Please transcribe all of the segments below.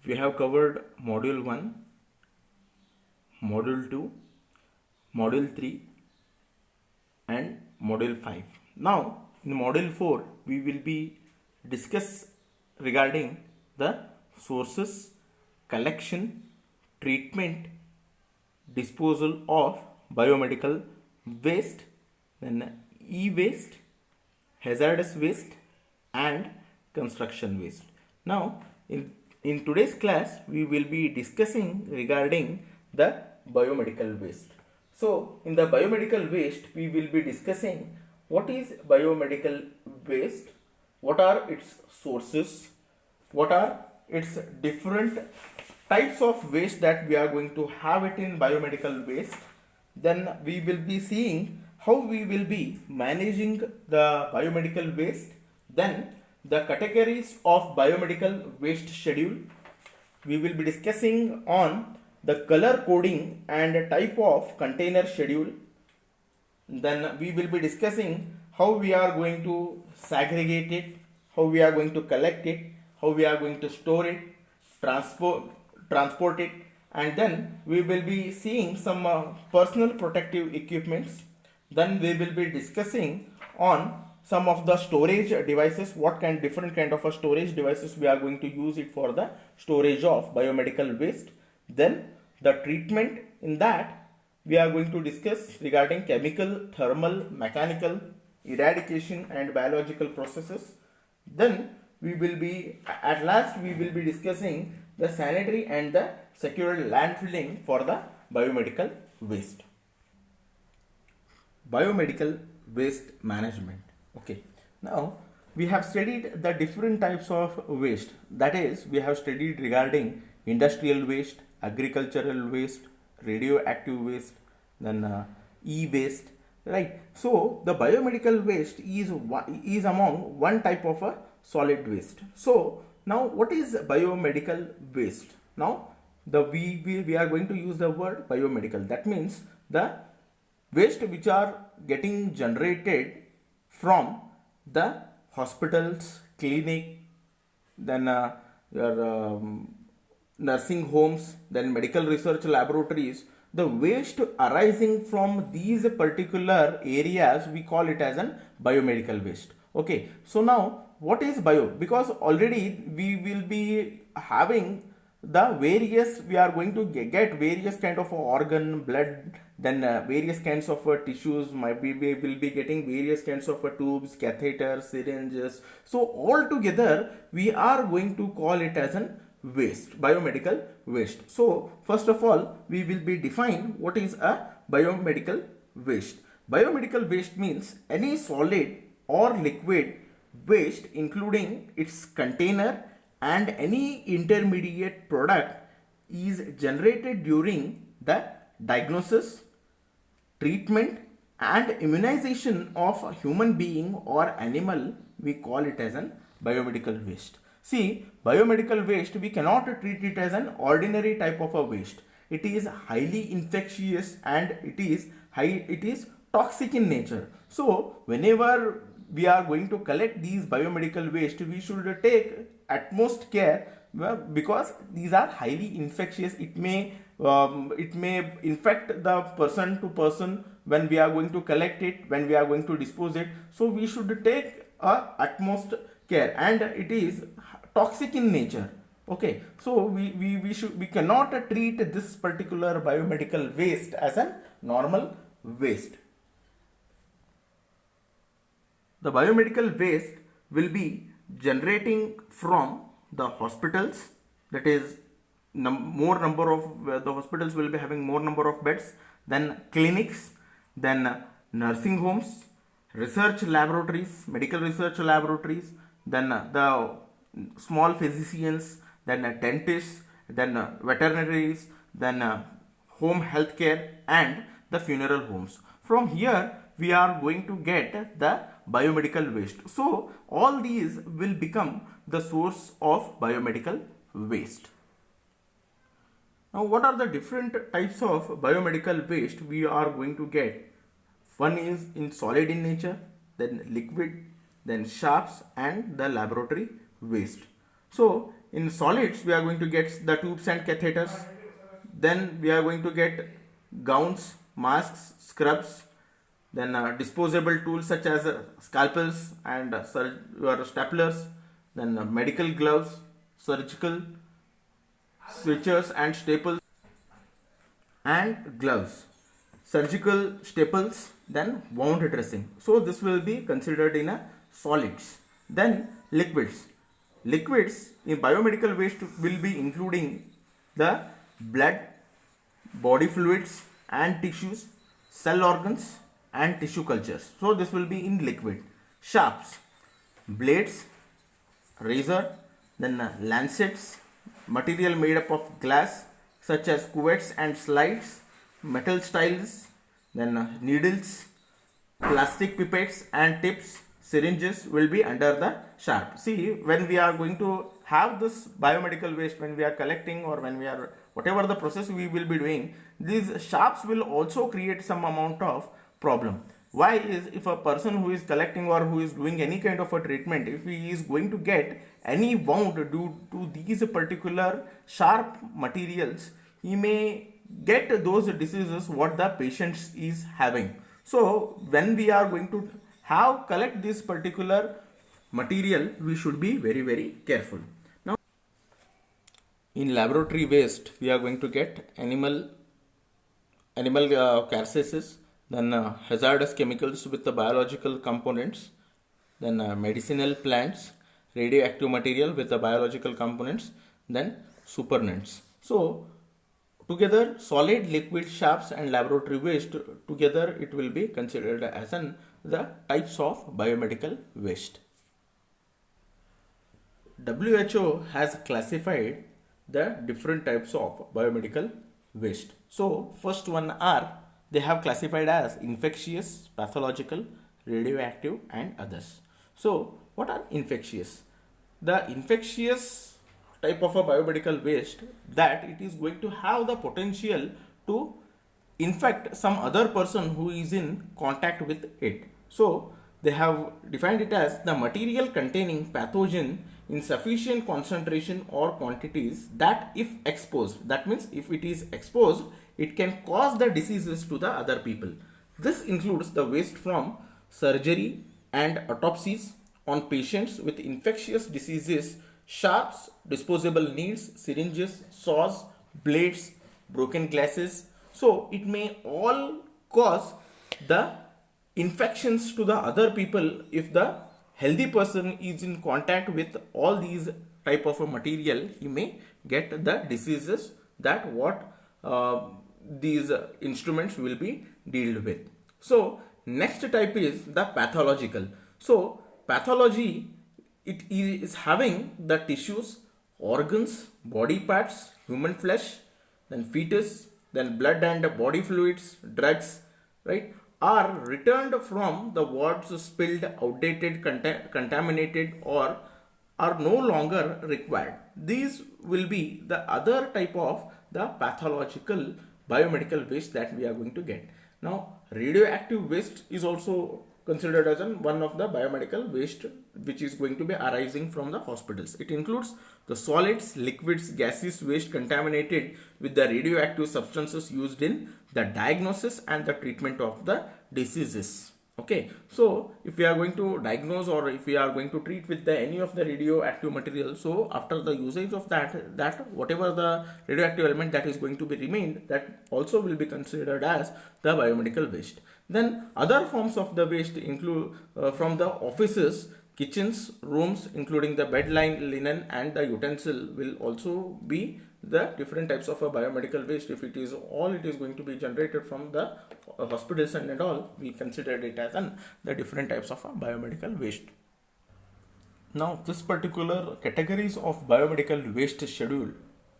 we have covered module 1, module 2, module 3 and module 5. Now in module 4 we will be discuss regarding the sources, collection, treatment, disposal of biomedical waste, then e-waste, hazardous waste and construction waste. Now in today's class we will be discussing regarding the biomedical waste. So in the biomedical waste we will be discussing what is biomedical waste, what are its sources, what are its different types of waste that we are going to have it in biomedical waste. Then we will be seeing how we will be managing the biomedical waste. Then the categories of biomedical waste schedule. We will be discussing on the color coding and type of container schedule. Then we will be discussing how we are going to segregate it, how we are going to collect it, how we are going to store it, transport it, and then we will be seeing some personal protective equipments. Then we will be discussing on some of the storage devices, what different kind of a storage devices we are going to use it for the storage of biomedical waste. Then the treatment, in that we are going to discuss regarding chemical, thermal, mechanical, eradication and biological processes. Then we will be, at last we will be discussing the sanitary and the secure landfilling for the biomedical waste. Biomedical waste management. Okay, now we have studied the different types of waste, that is we have studied regarding industrial waste, agricultural waste, radioactive waste, then e-waste, right? So the biomedical waste is among one type of a solid waste. So now what is biomedical waste? Now we are going to use the word biomedical, that means the waste which are getting generated from the hospitals, clinic, then your nursing homes, then medical research laboratories. The waste arising from these particular areas, we call it as an biomedical waste. Okay, so now what is bio? Because already we will be having the various, we are going to get various kind of organ, blood, then various kinds of tissues, we will be getting various kinds of tubes, catheters, syringes. So all together we are going to call it as an waste, biomedical waste. So first of all we will be define what is a biomedical waste. Biomedical waste means any solid or liquid waste including its container and any intermediate product is generated during the diagnosis, treatment and immunization of a human being or animal. We call it as an biomedical waste. See, biomedical waste, we cannot treat it as an ordinary type of a waste. It is highly infectious and it is toxic in nature. So whenever we are going to collect these biomedical waste, we should take utmost care, because these are highly infectious. It may infect the person to person when we are going to collect it, when we are going to dispose it. So we should take utmost care, and it is toxic in nature. Okay, so we cannot treat this particular biomedical waste as a normal waste. The biomedical waste will be generating from the hospitals, that is more number of the hospitals will be having more number of beds, then clinics, then nursing homes, research laboratories, medical research laboratories, then the small physicians, then dentists, then veterinaries, then home healthcare and the funeral homes. From here we are going to get the biomedical waste. So all these will become the source of biomedical waste. Now what are the different types of biomedical waste we are going to get? One is in solid in nature, then liquid, then sharps and the laboratory waste. So in solids we are going to get the tubes and catheters. Then we are going to get gowns, masks, scrubs, then disposable tools such as scalpels and your staplers, then medical gloves, surgical switches and staples and gloves, surgical staples, then wound dressing. So this will be considered in a solids. Then liquids. Liquids in biomedical waste will be including the blood, body fluids and tissues, cell organs and tissue cultures. So this will be in liquid. Sharps, blades, razor, then lancets, material made up of glass such as cuvettes and slides, metal styles, then needles, plastic pipettes and tips, syringes will be under the sharp. See, when we are going to have this biomedical waste, when we are collecting or when we are whatever the process we will be doing, these sharps will also create some amount of problem. Why is, if a person who is collecting or who is doing any kind of a treatment, if he is going to get any wound due to these particular sharp materials, he may get those diseases what the patient is having. So when we are going to have collect this particular material, we should be very careful. Now in laboratory waste we are going to get animal carcasses, then hazardous chemicals with the biological components, then medicinal plants, radioactive material with the biological components, then supernants. So together solid, liquid, sharps and laboratory waste together it will be considered as the types of biomedical waste. WHO has classified the different types of biomedical waste. So first one are, they have classified as infectious, pathological, radioactive and others. So what are infectious? The infectious type of a biomedical waste, that it is going to have the potential to infect some other person who is in contact with it. So they have defined it as the material containing pathogen in sufficient concentration or quantities that if exposed, that means if it is exposed, it can cause the diseases to the other people. This includes the waste from surgery and autopsies on patients with infectious diseases, sharps, disposable needles, syringes, saws, blades, broken glasses. So it may all cause the infections to the other people. If the healthy person is in contact with all these type of a material, he may get the diseases that what these instruments will be dealt with. So next type is the pathological. So pathology, it is having the tissues, organs, body parts, human flesh, then fetus, then blood and body fluids, drugs, right, are returned from the wards spilled, outdated, contaminated or are no longer required. These will be the other type of the pathological biomedical waste that we are going to get. Now radioactive waste is also considered as one of the biomedical waste which is going to be arising from the hospitals. It includes the solids, liquids, gaseous waste contaminated with the radioactive substances used in the diagnosis and the treatment of the diseases. Okay, so if we are going to diagnose or if we are going to treat with any of the radioactive material, so after the usage of that whatever the radioactive element that is going to be remained, that also will be considered as the biomedical waste. Then other forms of the waste include from the offices, kitchens, rooms, including the bed linen and the utensil will also be the different types of a biomedical waste. If it is all, it is going to be generated from the hospitals and all, we considered it as the different types of biomedical waste. Now this particular categories of biomedical waste schedule,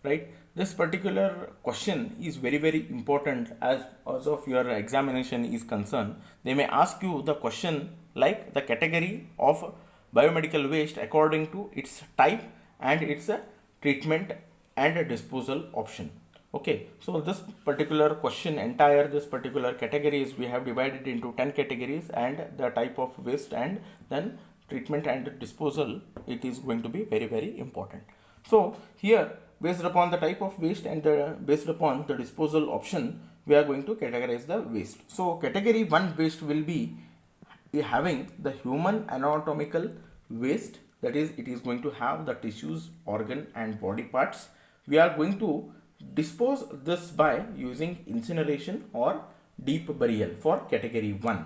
right, this particular question is very important as of your examination is concerned. They may ask you the question like the category of biomedical waste according to its type and its treatment and a disposal option. Okay, so this particular question, this particular categories we have divided into 10 categories and the type of waste and then treatment and disposal, it is going to be very important. So here, based upon the type of waste and based upon the disposal option, we are going to categorize the waste. So category 1 waste will be having the human anatomical waste, that is it is going to have the tissues, organ and body parts. We are going to dispose this by using incineration or deep burial for category 1.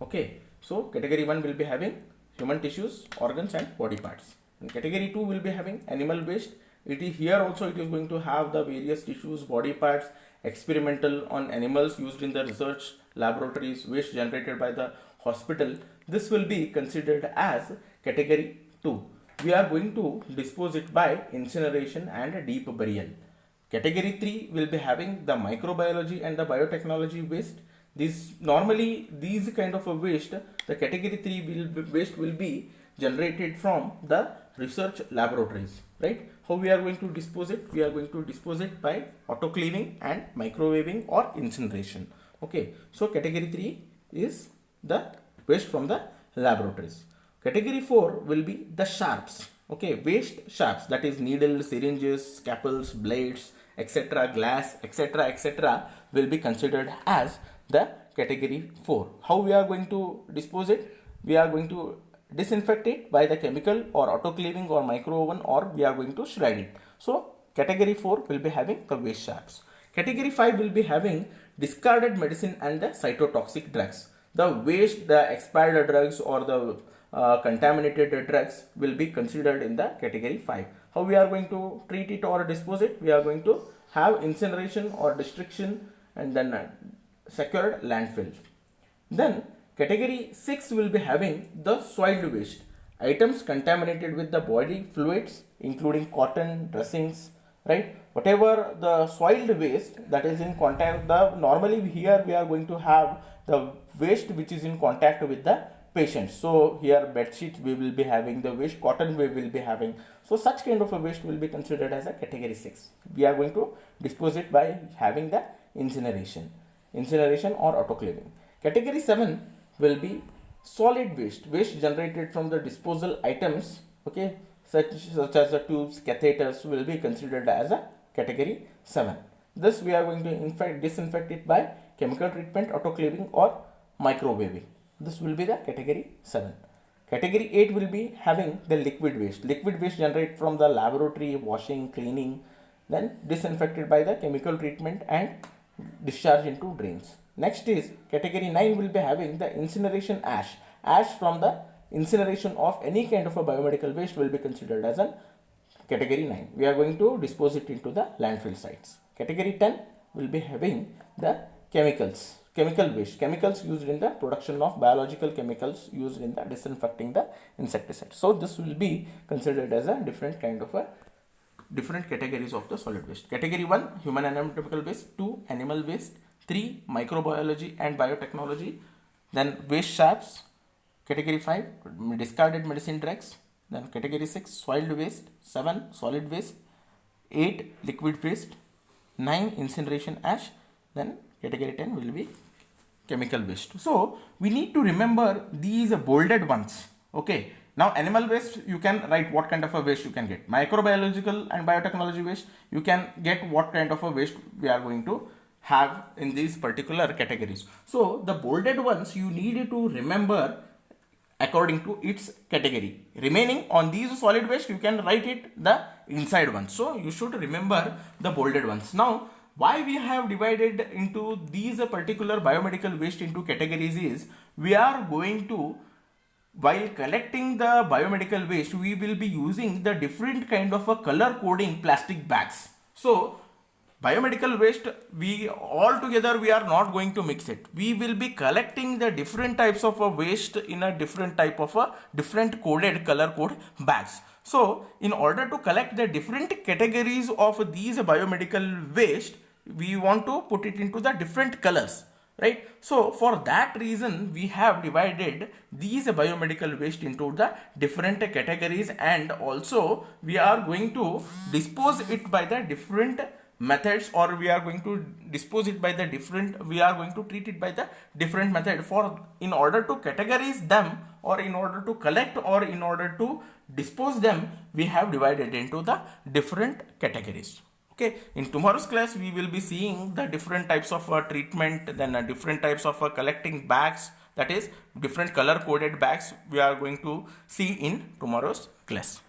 Okay, so category 1 will be having human tissues, organs and body parts. And category 2 will be having animal waste. It is here also it is going to have the various tissues, body parts, experimental on animals used in the research laboratories, waste generated by the hospital. This will be considered as category 2. We are going to dispose it by incineration and deep burial. Category 3 will be having the microbiology and the biotechnology waste. These kind of a waste, the category 3 waste will be generated from the research laboratories, right? How we are going to dispose it? We are going to dispose it by autoclaving and microwaving or incineration. Okay, so category 3 is the waste from the laboratories. Category 4 will be the sharps. Okay, waste sharps, that is needles, syringes, scalpels, blades, etc., glass, etc., etc., will be considered as the category 4. How we are going to dispose it? We are going to disinfect it by the chemical or autoclaving or micro oven, or we are going to shred it. So category 4 will be having the waste sharps. Category 5 will be having discarded medicine and the cytotoxic drugs. The waste, the expired drugs or the contaminated drugs will be considered in the category 5. How we are going to treat it or dispose it? We are going to have incineration or destruction and then secured landfill. Then category 6 will be having the soiled waste. Items contaminated with the body fluids including cotton, dressings, right? Whatever the soiled waste that is in contact, normally here we are going to have the waste which is in contact with the patient. So here bed sheets we will be having the waste, cotton we will be having. So such kind of a waste will be considered as a category 6. We are going to dispose it by having the incineration or autoclaving. Category 7 will be solid waste generated from the disposal items, okay, such as the tubes, catheters will be considered as a category 7. This we are going to disinfect it by chemical treatment, autoclaving or microwaving. This will be the category 7. Category 8 will be having the liquid waste. Liquid waste generated from the laboratory, washing, cleaning, then disinfected by the chemical treatment and discharged into drains. Next is category 9 will be having the incineration ash. Ash from the incineration of any kind of a biomedical waste will be considered as a category 9. We are going to dispose it into the landfill sites. Category 10 will be having the chemical waste. Chemicals used in the production of biological chemicals used in the disinfecting the insecticide. So this will be considered as a different categories of the solid waste. Category 1 human anatomical waste, 2 animal waste, 3 microbiology and biotechnology, then waste sharps. Category 5 discarded medicine drugs, then category 6 soiled waste, 7 solid waste, 8 liquid waste, 9 incineration ash, then category 10 will be chemical waste. So we need to remember these bolded ones. Okay, now animal waste you can write what kind of a waste you can get. Microbiological and biotechnology waste you can get what kind of a waste we are going to have in these particular categories. So the bolded ones you need to remember according to its category. Remaining on these solid waste you can write it the inside ones. So you should remember the bolded ones. Now why we have divided into these particular biomedical waste into categories is we are going to, while collecting the biomedical waste, we will be using the different kind of a color coding plastic bags. So biomedical waste we are not going to mix it. We will be collecting the different types of a waste in a different type of a different coded color code bags. So in order to collect the different categories of these biomedical waste, we want to put it into the different colors, right? So for that reason we have divided these biomedical waste into the different categories, and also we are going to dispose it by the different methods, or we are going to dispose it by the different, we are going to treat it by the different method. For in order to categorize them, or in order to collect, or in order to dispose them, we have divided into the different categories. Okay, in tomorrow's class we will be seeing the different types of treatment, then different types of collecting bags, that is different color coded bags we are going to see in tomorrow's class.